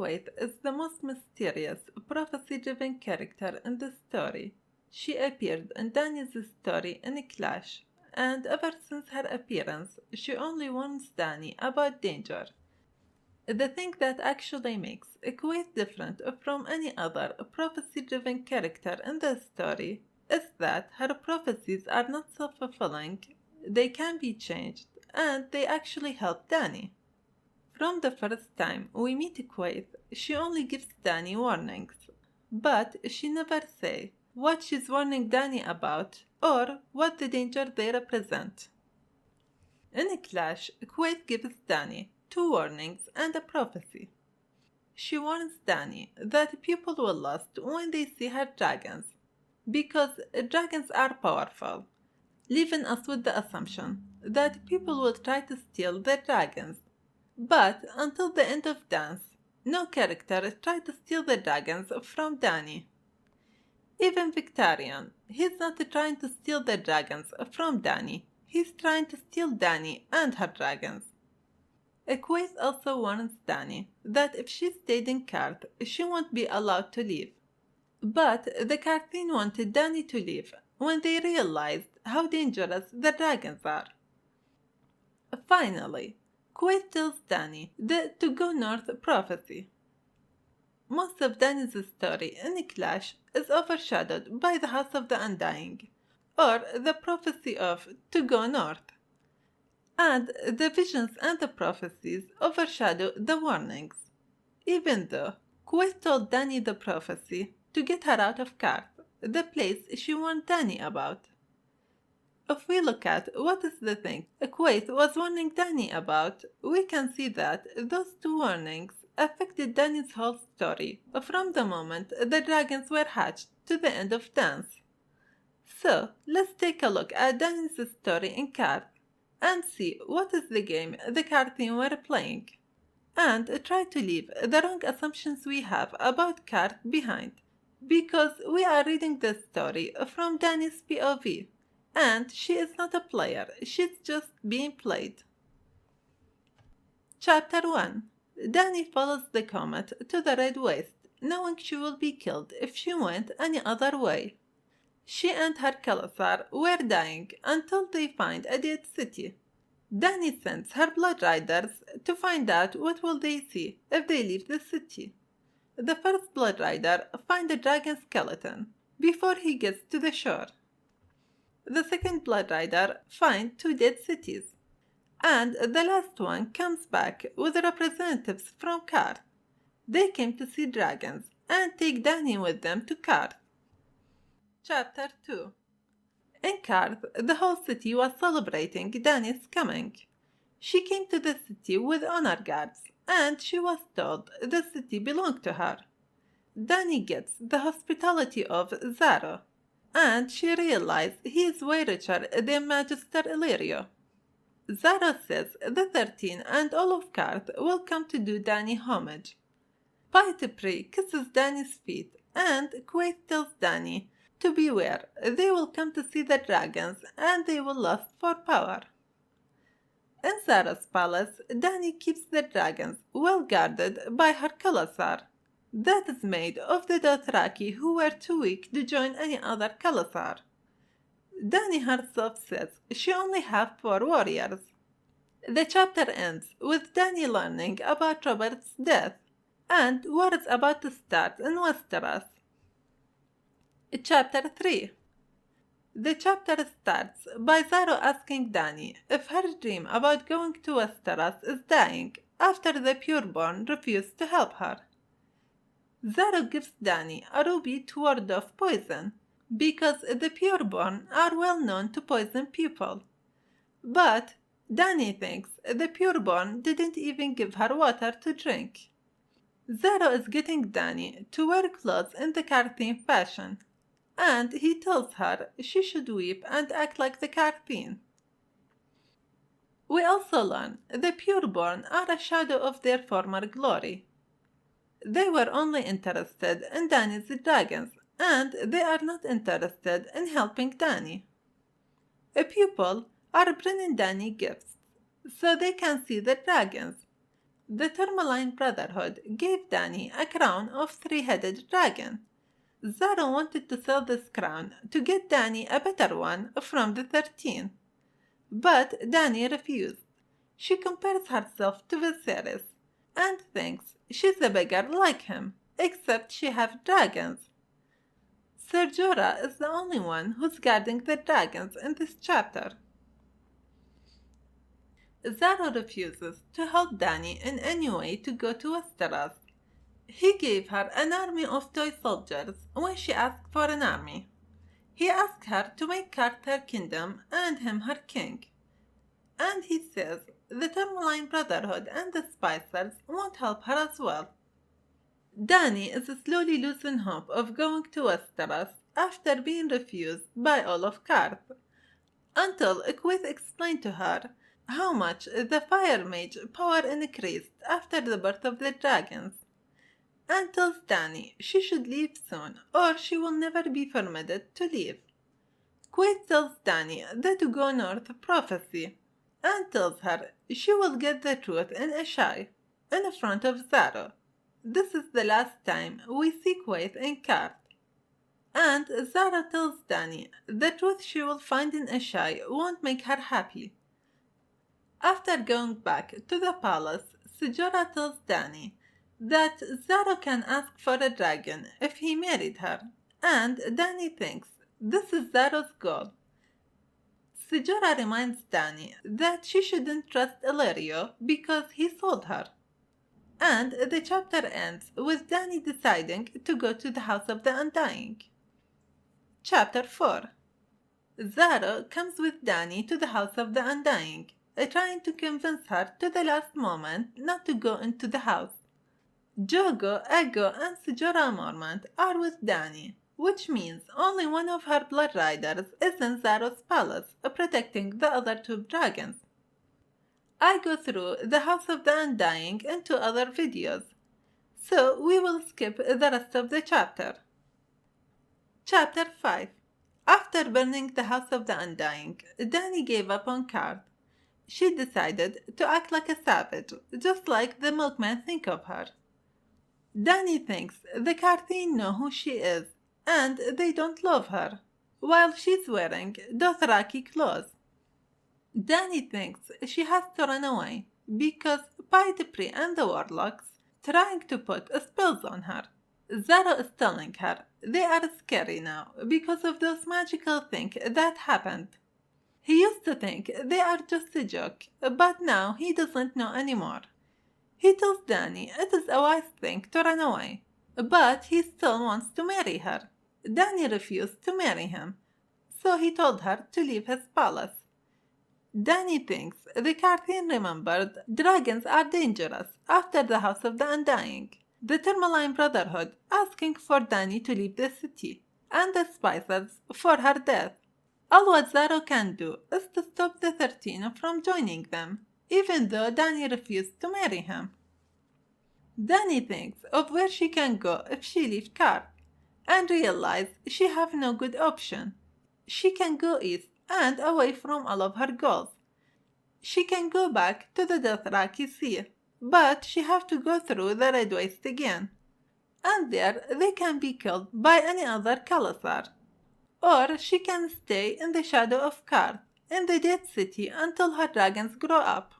Quaithe is the most mysterious, prophecy-driven character in the story. She appeared in Dany's story in Clash, and ever since her appearance, she only warns Dany about danger. The thing that actually makes Quaithe different from any other prophecy-driven character in the story is that her prophecies are not self-fulfilling, they can be changed, and they actually help Dany. From the first time we meet Quaithe, she only gives Dany warnings, but she never says what she's warning Dany about or what the danger they represent. In Clash, Quaithe gives Dany 2 warnings and a prophecy. She warns Dany that people will lust when they see her dragons, because dragons are powerful, leaving us with the assumption that people will try to steal their dragons. But until the end of Dance, no character tried to steal the dragons from Dany. Even Victarion, he's not trying to steal the dragons from Dany, he's trying to steal Dany and her dragons. Quaithe also warns Dany that if she stayed in Qarth, she won't be allowed to leave. But the Qartheen wanted Dany to leave when they realized how dangerous the dragons are. Finally, Quaithe tells Dany the To Go North prophecy. Most of Dany's story in Clash is overshadowed by the House of the Undying, or the prophecy of To Go North. And the visions and the prophecies overshadow the warnings, even though Quaithe told Dany the prophecy to get her out of Qarth, the place she warned Dany about. If we look at what is the thing Quaithe was warning Dany about, we can see that those 2 warnings affected Dany's whole story from the moment the dragons were hatched to the end of Dance. So, let's take a look at Dany's story in Qarth and see what is the game the Qartheen were playing, and try to leave the wrong assumptions we have about Qarth behind, because we are reading the story from Dany's POV, and she is not a player, she's just being played. Chapter 1. Dany follows the comet to the Red Waste, knowing she will be killed if she went any other way. She and her Khalasar were dying until they find a dead city. Dany sends her Blood Riders to find out what will they see if they leave the city. The first Blood Rider finds a dragon skeleton before he gets to the shore. The second Blood Rider finds 2 dead cities. And the last one comes back with representatives from Qarth. They came to see dragons and take Dany with them to Qarth. Chapter 2. In Qarth, the whole city was celebrating Dany's coming. She came to the city with honor guards, and she was told the city belonged to her. Dany gets the hospitality of Zaro, and she realized he is way richer than Magister Illyrio. Zaro says the 13 and all of Qarth will come to do Dany homage. Quaithe kisses Dany's feet, and Quaithe tells Dany to beware, they will come to see the dragons, and they will lust for power. In Zaro's palace, Dany keeps the dragons well guarded by her Khalasar. That is made of the Dothraki who were too weak to join any other Khalasar. Dany herself says she only has 4 warriors. The chapter ends with Dany learning about Robert's death, and war is about to start in Westeros. Chapter 3. The chapter starts by Zaro asking Dany if her dream about going to Westeros is dying after the Pureborn refuse to help her. Zaro gives Dany a ruby to ward off poison, because the Pureborn are well known to poison people. But Dany thinks the Pureborn didn't even give her water to drink. Zaro is getting Dany to wear clothes in the Qartheen fashion, and he tells her she should weep and act like the Qartheen. We also learn the Pureborn are a shadow of their former glory. They were only interested in Dany's dragons, and they are not interested in helping Dany. People are bringing Dany gifts so they can see the dragons. the Tourmaline Brotherhood gave Dany a crown of three-headed dragon. Zara wanted to sell this crown to get Dany a better one from the 13. But Dany refused. She compares herself to Viserys and thinks she's a beggar like him, except she has dragons. Ser Jorah is the only one who's guarding the dragons in this chapter. Zara refuses to help Dany in any way to go to Westeros. He gave her an army of toy soldiers when she asked for an army. He asked her to make Qarth her kingdom and him her king. And he says the Tourmaline Brotherhood and the Spicers won't help her as well. Dany is slowly losing hope of going to Westeros after being refused by all of Qarth, until quaithe explained to her how much the Fire Mage power increased after the birth of the dragons, and tells Dany she should leave soon or she will never be permitted to leave. Quaithe tells Dany that to go north prophecy, and tells her she will get the truth in Asshai, in front of Zara. This is the last time we see Quaithe in Qarth. And Zara tells Dany the truth she will find in Asshai won't make her happy. After going back to the palace, Jorah tells Dany that Zara can ask for a dragon if he married her, and Dany thinks this is Zara's goal. Jorah reminds Dany that she shouldn't trust Illyrio because he sold her. And the chapter ends with Dany deciding to go to the House of the Undying. Chapter 4. Zara comes with Dany to the House of the Undying, trying to convince her to the last moment not to go into the house. Jogo, Ego, and Jorah Mormont are with Dany, which means only one of her blood riders is in Zara's palace, protecting the other two dragons. I go through the House of the Undying into other videos, so we will skip the rest of the chapter. Chapter 5. After burning the House of the Undying, Dany gave up on Qarth. She decided to act like a savage, just like the milkmen think of her. Dany thinks the Qartheen know who she is, and they don't love her, while she's wearing Dothraki clothes. Dany thinks she has to run away, because Pythepri and the warlocks trying to put spells on her. Zara is telling her they are scary now because of those magical things that happened. He used to think they are just a joke, but now he doesn't know anymore. He tells Dany it is a wise thing to run away, but he still wants to marry her. Dany refused to marry him, so he told her to leave his palace. Dany thinks the Qartheen remembered dragons are dangerous after the House of the Undying, the Tourmaline Brotherhood asking for Dany to leave the city, and the Spicers for her death. All what Zara can do is to stop the 13 from joining them, even though Dany refused to marry him. Dany thinks of where she can go if she leaves Qarth, and realizes she have no good option. She can go east and away from all of her goals. She can go back to the Dothraki Sea, but she have to go through the Red Waste again. And there they can be killed by any other Khalasar. Or she can stay in the shadow of Qarth, in the Dead City until her dragons grow up.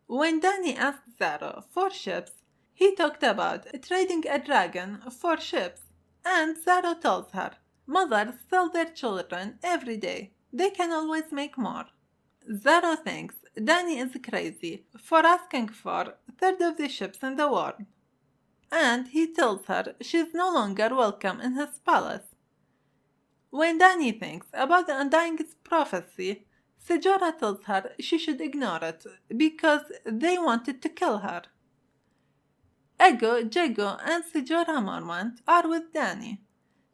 When Dany asked Zara for ships, he talked about trading a dragon for ships, and Zara tells her, mothers sell their children every day. They can always make more. Zara thinks Dany is crazy for asking for a third of the ships in the world, and he tells her she's no longer welcome in his palace. When Dany thinks about the Undying's prophecy, Jorah tells her she should ignore it because they wanted to kill her. Ego, Jego, and Jorah Mormont are with Dany,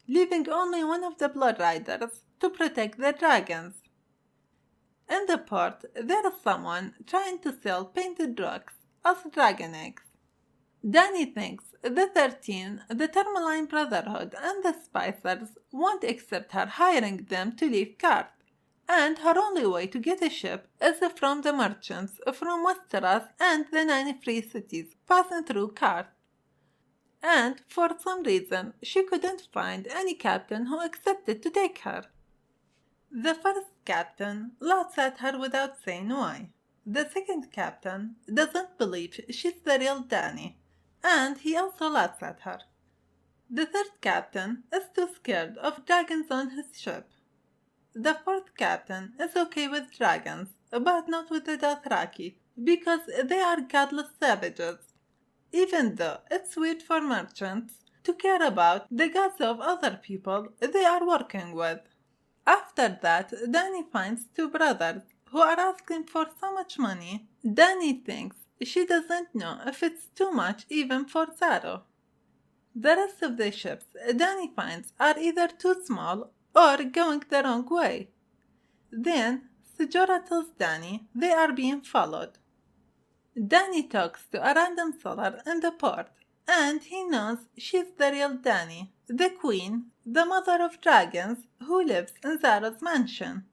leaving only one of the Blood Riders to protect the dragons. In the port, there is someone trying to sell painted rocks as dragon eggs. Dany thinks the 13, the Tourmaline Brotherhood, and the Spicers won't accept her hiring them to leave Qarth, and her only way to get a ship is from the merchants from Westeros and the 9 free cities passing through Qarth. And for some reason she couldn't find any captain who accepted to take her. The first captain laughs at her without saying why. The second captain doesn't believe she's the real Dany, and he also laughs at her. The third captain is too scared of dragons on his ship. The fourth captain is okay with dragons, but not with the Dothraki, because they are godless savages. Even though it's weird for merchants to care about the gods of other people they are working with. After that, Dany finds 2 brothers who are asking for so much money. Dany thinks she doesn't know if it's too much even for Zaro. The rest of the ships Dany finds are either too small or going the wrong way. Then Jorah tells Dany they are being followed. Dany talks to a random sailor in the port, and he knows she's the real Dany, the queen, the mother of dragons who lives in Zaro's mansion.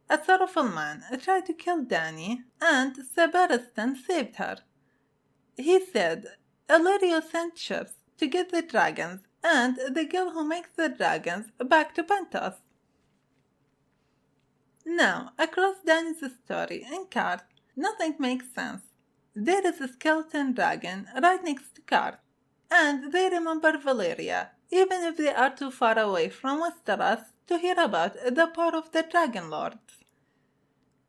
A sorrowful man tried to kill Dany, and Sebaristan saved her. He said Illyrio sent ships to get the dragons and the girl who makes the dragons back to Pentos. Now, across Dany's story in Qarth, nothing makes sense. There is a skeleton dragon right next to Qarth, and they remember Valyria, even if they are too far away from Westeros to hear about the power of the Dragon Lords.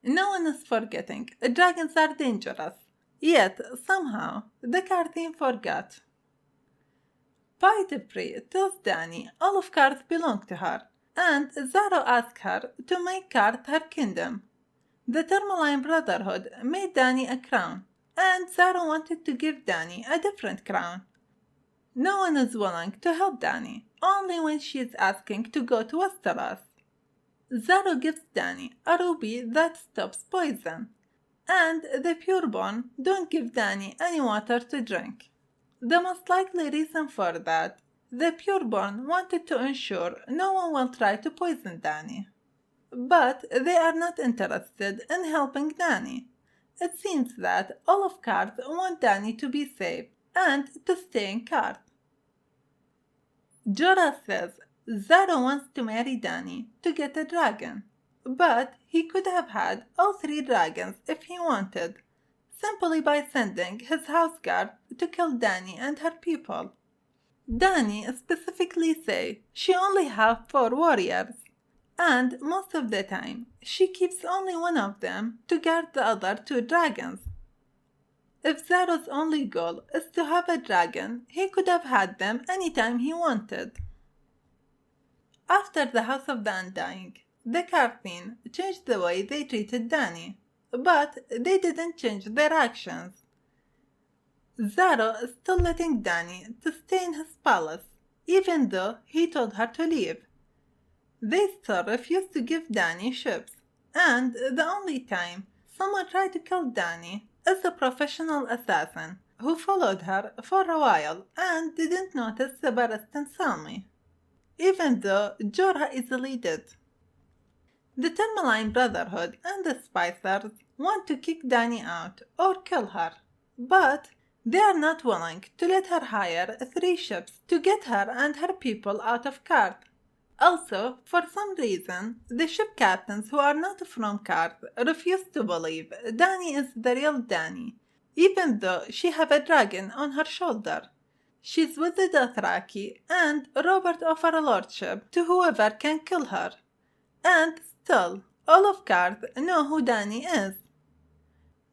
No one is forgetting dragons are dangerous, yet somehow the Qartheen forgot. Quaithe tells Dany all of Qarth belonged to her, and Zaro asks her to make Qarth her kingdom. The Tourmaline Brotherhood made Dany a crown, and Zaro wanted to give Dany a different crown. No one is willing to help Dany, only when she is asking to go to Westeros. Zaro gives Dany a ruby that stops poison, and the Pureborn don't give Dany any water to drink. The most likely reason for that, the Pureborn wanted to ensure no one will try to poison Dany. But they are not interested in helping Dany. It seems that all of Qarth want Dany to be safe and to stay in Qarth. Jorah says Zaro wants to marry Dany to get a dragon, but he could have had all 3 dragons if he wanted, simply by sending his houseguard to kill Dany and her people. Dany specifically says she only has 4 warriors, and most of the time she keeps only one of them to guard the other 2 dragons. If Zaro's only goal is to have a dragon, he could have had them anytime he wanted. After the House of the Undying, the Qartheen changed the way they treated Dany, but they didn't change their actions. Zaro is still letting Dany to stay in his palace, even though he told her to leave. They still refuse to give Dany ships, and the only time someone tried to kill Dany is a professional assassin who followed her for a while and didn't notice Sebaristan's army, even though Jorah easily did. The Tourmaline Brotherhood and the Spicers want to kick Dany out or kill her, but they are not willing to let her hire 3 ships to get her and her people out of Qarth. Also, for some reason, the ship captains who are not from Qarth refuse to believe Dany is the real Dany, even though she have a dragon on her shoulder. She's with the Dothraki, and Robert offer a lordship to whoever can kill her. And still, all of Qarth know who Dany is.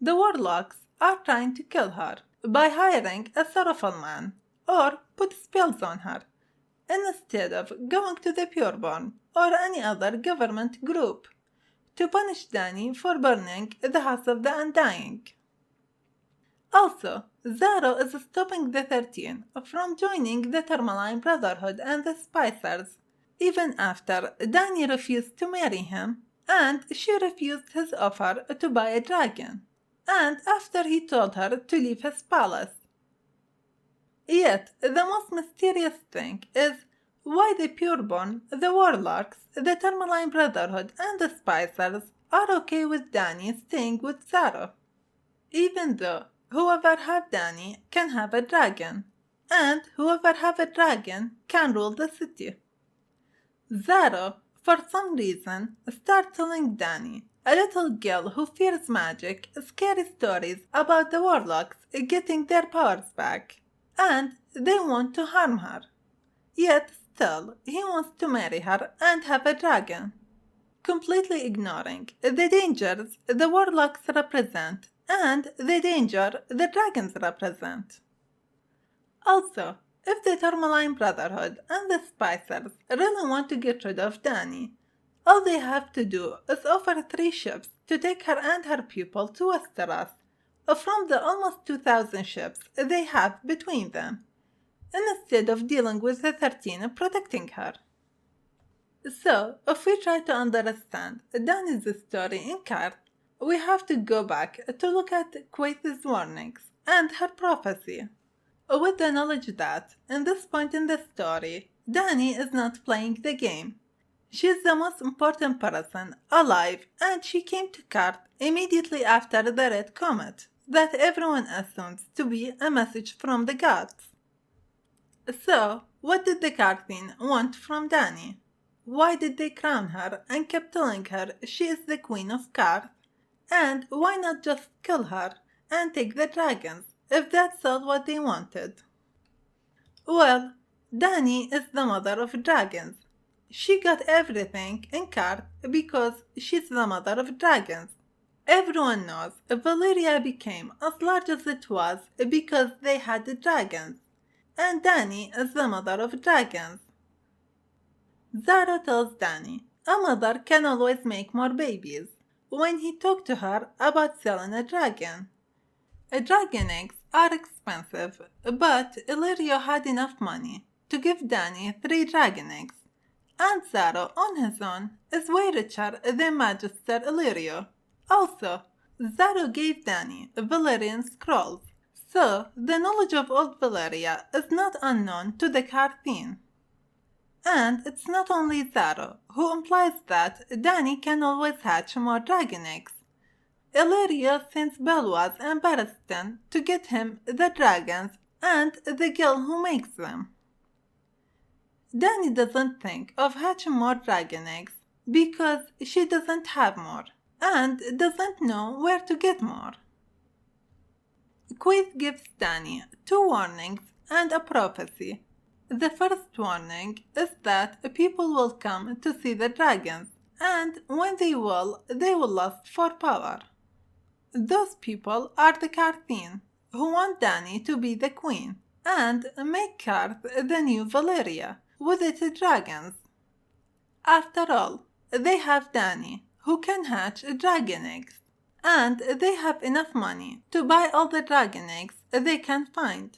The warlocks are trying to kill her by hiring a sorrowful man, or put spells on her, instead of going to the Pureborn or any other government group to punish Dany for burning the House of the Undying. Also, Zaro is stopping the 13 from joining the Tourmaline Brotherhood and the Spicers, even after Dany refused to marry him, and she refused his offer to buy a dragon, and after he told her to leave his palace. Yet, the most mysterious thing is why the Pureborn, the Warlocks, the Tourmaline Brotherhood, and the Spicers are okay with Dany staying with Zaro, even though whoever have Dany can have a dragon, and whoever have a dragon can rule the city. Zaro, for some reason, starts telling Dany, a little girl who fears magic, scary stories about the Warlocks getting their powers back, and they want to harm her. Yet still, he wants to marry her and have a dragon, completely ignoring the dangers the Warlocks represent and the danger the dragons represent. Also, if the Tourmaline Brotherhood and the Spicers really want to get rid of Dany, all they have to do is offer 3 ships to take her and her people to Westeros, from the almost 2,000 ships they have between them, instead of dealing with the 13 protecting her. So, if we try to understand Dany's story in Qarth, we have to go back to look at quaithe's warnings and her prophecy, with the knowledge that, in this point in the story, Dany is not playing the game. She is the most important person alive, and she came to Qarth immediately after the Red Comet, that everyone assumes to be a message from the gods. So, what did the Qartheen want from Dany? Why did they crown her and kept telling her she is the Queen of Qarth? And why not just kill her and take the dragons, if that's all what they wanted? Well, Dany is the mother of dragons. She got everything in Qarth because she's the mother of dragons. Everyone knows Valyria became as large as it was because they had dragons, and Dany is the mother of dragons. Zaro tells Dany a mother can always make more babies when he talked to her about selling a dragon. Dragon eggs are expensive, but Illyrio had enough money to give Dany 3 dragon eggs, and Zaro on his own is way richer than Magister Illyrio. Also, Zaro gave Dany Valyrian scrolls, so the knowledge of old Valyria is not unknown to the Qartheen. And it's not only Zaro who implies that Dany can always hatch more dragon eggs. Illyrio sends Belwaz and Barristan to get him the dragons and the girl who makes them. Dany doesn't think of hatching more dragon eggs because she doesn't have more and doesn't know where to get more. Quaithe gives Dany 2 warnings and a prophecy. The first warning is that people will come to see the dragons, and when they will lust for power. Those people are the Qartheen, who want Dany to be the queen and make Qarth the new Valyria with its dragons. After all, they have Dany, who can hatch dragon eggs, and they have enough money to buy all the dragon eggs they can find.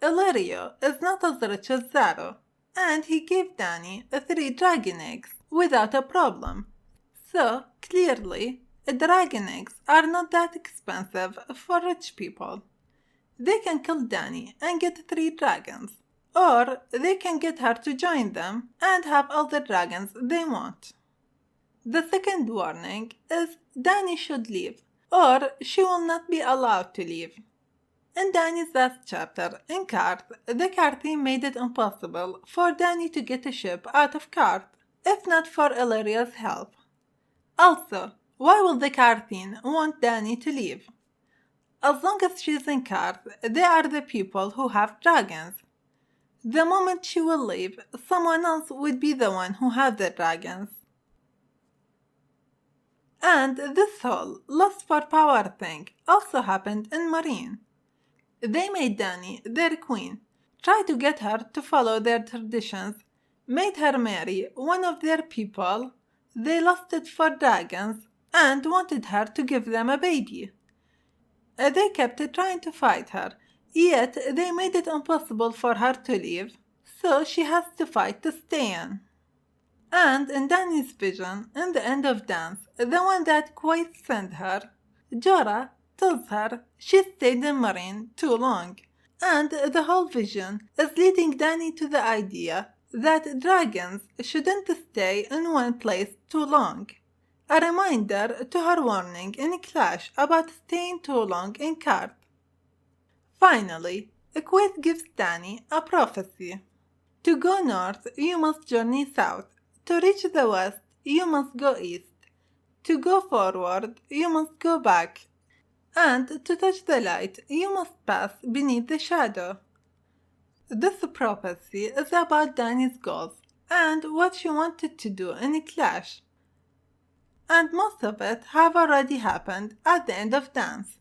Illyrio is not as rich as Zaro, and he gave Dany 3 dragon eggs without a problem. So, clearly, dragon eggs are not that expensive for rich people. They can kill Dany and get 3 dragons, or they can get her to join them and have all the dragons they want. The second warning is Dany should leave, or she will not be allowed to leave. In Dany's last chapter in Qarth, the Qartheen made it impossible for Dany to get a ship out of Qarth, if not for Illyrio's help. Also, why will the Qartheen want Dany to leave? As long as she's in Qarth, they are the people who have dragons. The moment she will leave, someone else would be the one who has the dragons. And this whole lust for power thing also happened in Meereen. They made Dany their queen, tried to get her to follow their traditions, made her marry one of their people, they lusted for dragons, and wanted her to give them a baby. They kept trying to fight her, yet they made it impossible for her to leave, so she has to fight to stay in. And in Dany's vision, in the end of Dance, the one that Quaithe sent her, Jorah tells her she stayed in Meereen too long, and the whole vision is leading Dany to the idea that dragons shouldn't stay in one place too long. A reminder to her warning in Clash about staying too long in Qarth. Finally, quaithe gives Dany a prophecy. To go north, you must journey south. To reach the west, you must go east. To go forward, you must go back. And to touch the light, you must pass beneath the shadow. This prophecy is about Dany's goals and what she wanted to do in Clash. And most of it have already happened at the end of Dance.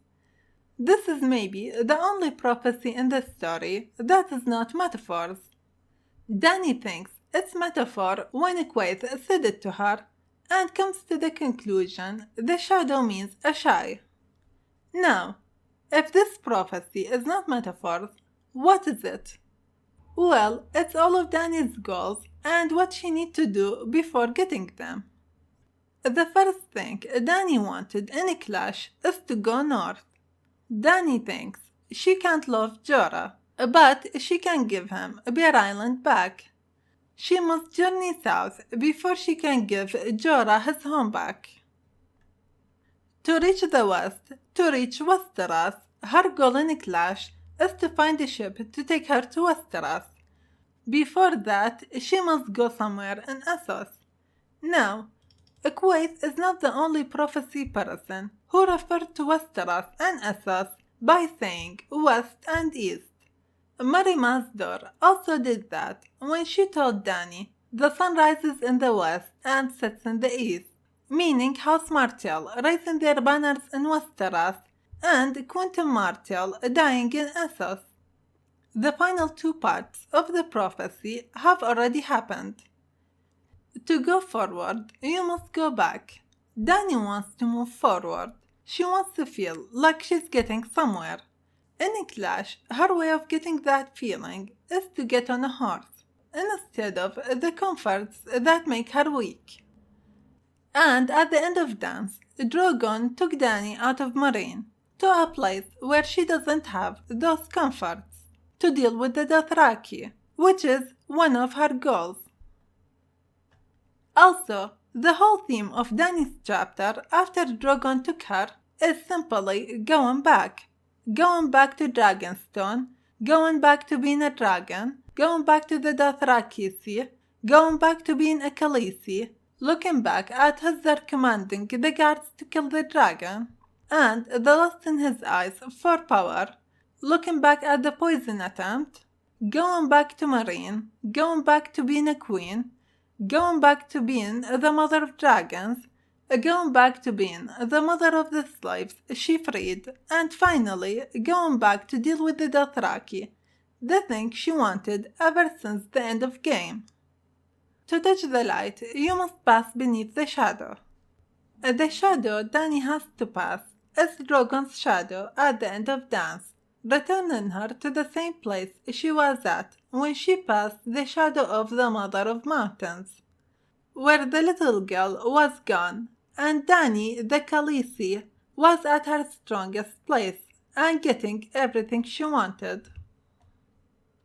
This is maybe the only prophecy in the story that is not metaphors. Dany thinks it's metaphor when quaithe said it to her and comes to the conclusion the shadow means a shy. Now, if this prophecy is not metaphors, what is it? Well, it's all of Dany's goals and what she needs to do before getting them. The first thing Dany wanted in Clash is to go north. Dany thinks she can't love Jorah, but she can give him Bear Island back. She must journey south before she can give Jorah his home back. To reach the west, to reach Westeros, her goal in Clash is to find a ship to take her to Westeros. Before that, she must go somewhere in Essos. Now, quaithe is not the only prophecy person who referred to Westeros and Essos by saying west and east. Mary Masdor also did that when she told Dany the sun rises in the west and sets in the east, meaning House Martell raising their banners in Westeros and Quentyn Martell dying in Essos. The final two parts of the prophecy have already happened. To go forward, you must go back. Dany wants to move forward. She wants to feel like she's getting somewhere. In Clash, her way of getting that feeling is to get on a horse, instead of the comforts that make her weak. And at the end of Dance, Drogon took Dany out of Meereen to a place where she doesn't have those comforts, to deal with the Dothraki, which is one of her goals. Also, the whole theme of Dany's chapter after Drogon took her is simply going back to Dragonstone, going back to being a dragon, going back to the Dothraki Sea, going back to being a Khaleesi, looking back at Hizdahr commanding the guards to kill the dragon, and the lust in his eyes for power, looking back at the poison attempt, going back to Meereen, going back to being a queen, going back to being the mother of dragons, going back to being the mother of the slaves she freed, and finally going back to deal with the Dothraki, the thing she wanted ever since the end of game. To touch the light, you must pass beneath the shadow. The shadow Dany has to pass is Drogon's shadow at the end of Dance, returning her to the same place she was at when she passed the shadow of the Mother of Mountains, where the little girl was gone, and Dany the Khaleesi was at her strongest place and getting everything she wanted.